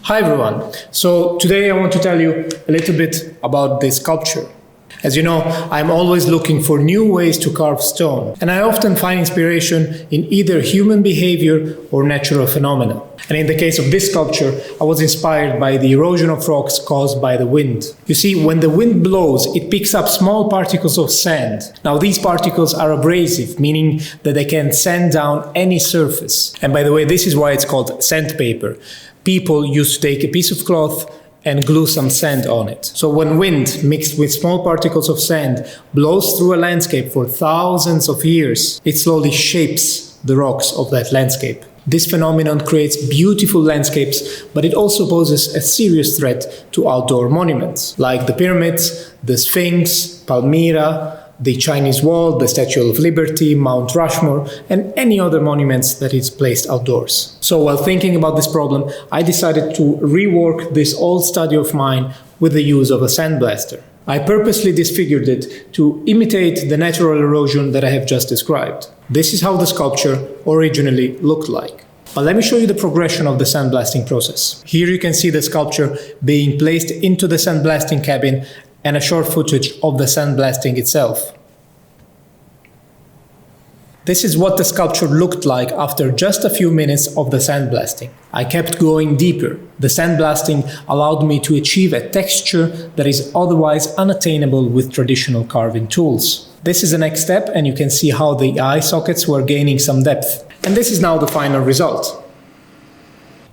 Hi everyone. So today I want to tell you a little bit about this sculpture. As you know, I'm always looking for new ways to carve stone, and I often find inspiration in either human behavior or natural phenomena. And in the case of this sculpture, I was inspired by the erosion of rocks caused by the wind. You see, when the wind blows, it picks up small particles of sand. Now, these particles are abrasive, meaning that they can sand down any surface. And by the way, this is why it's called sandpaper. People used to take a piece of cloth and glue some sand on it. So when wind mixed with small particles of sand blows through a landscape for thousands of years, it slowly shapes the rocks of that landscape. This phenomenon creates beautiful landscapes, but it also poses a serious threat to outdoor monuments, like the pyramids, the Sphinx, Palmyra, the Chinese Wall, the Statue of Liberty, Mount Rushmore, and any other monuments that is placed outdoors. So while thinking about this problem, I decided to rework this old study of mine with the use of a sandblaster. I purposely disfigured it to imitate the natural erosion that I have just described. This is how the sculpture originally looked like. But let me show you the progression of the sandblasting process. Here you can see the sculpture being placed into the sandblasting cabin and a short footage of the sandblasting itself. This is what the sculpture looked like after just a few minutes of the sandblasting. I kept going deeper. The sandblasting allowed me to achieve a texture that is otherwise unattainable with traditional carving tools. This is the next step, and you can see how the eye sockets were gaining some depth. And this is now the final result.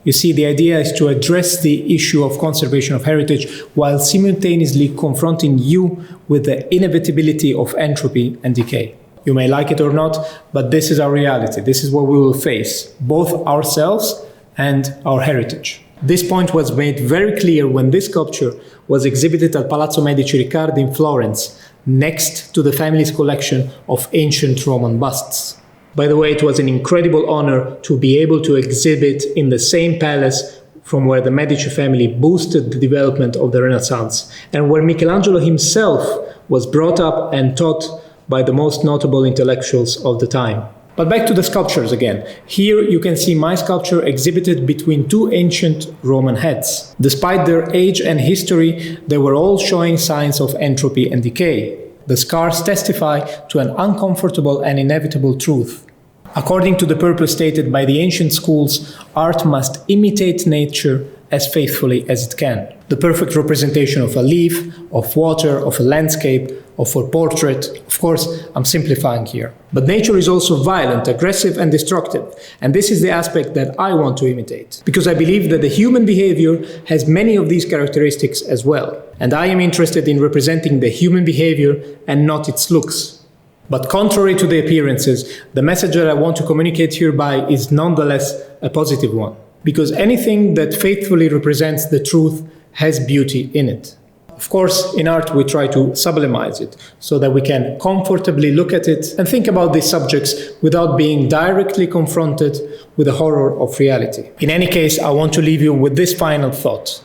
You see, the idea is to address the issue of conservation of heritage while simultaneously confronting you with the inevitability of entropy and decay. You may like it or not, but this is our reality. This is what we will face, both ourselves and our heritage. This point was made very clear when this sculpture was exhibited at Palazzo Medici Riccardi in Florence, next to the family's collection of ancient Roman busts. By the way, it was an incredible honor to be able to exhibit in the same palace from where the Medici family boosted the development of the Renaissance, and where Michelangelo himself was brought up and taught by the most notable intellectuals of the time. But back to the sculptures again. Here you can see my sculpture exhibited between two ancient Roman heads. Despite their age and history, they were all showing signs of entropy and decay. The scars testify to an uncomfortable and inevitable truth. According to the purpose stated by the ancient schools, art must imitate nature as faithfully as it can. The perfect representation of a leaf, of water, of a landscape, of a portrait. Of course, I'm simplifying here. But nature is also violent, aggressive, and destructive. And this is the aspect that I want to imitate, because I believe that the human behavior has many of these characteristics as well. And I am interested in representing the human behavior and not its looks. But contrary to the appearances, the message that I want to communicate hereby is nonetheless a positive one, because anything that faithfully represents the truth has beauty in it. Of course, in art we try to sublimize it so that we can comfortably look at it and think about these subjects without being directly confronted with the horror of reality. In any case, I want to leave you with this final thought.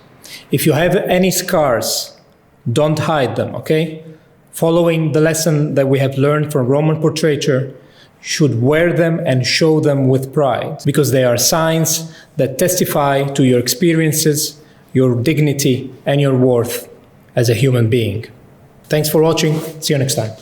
If you have any scars, don't hide them, okay? Following the lesson that we have learned from Roman portraiture, should wear them and show them with pride, because they are signs that testify to your experiences, your dignity, and your worth as a human being. Thanks for watching. See you next time.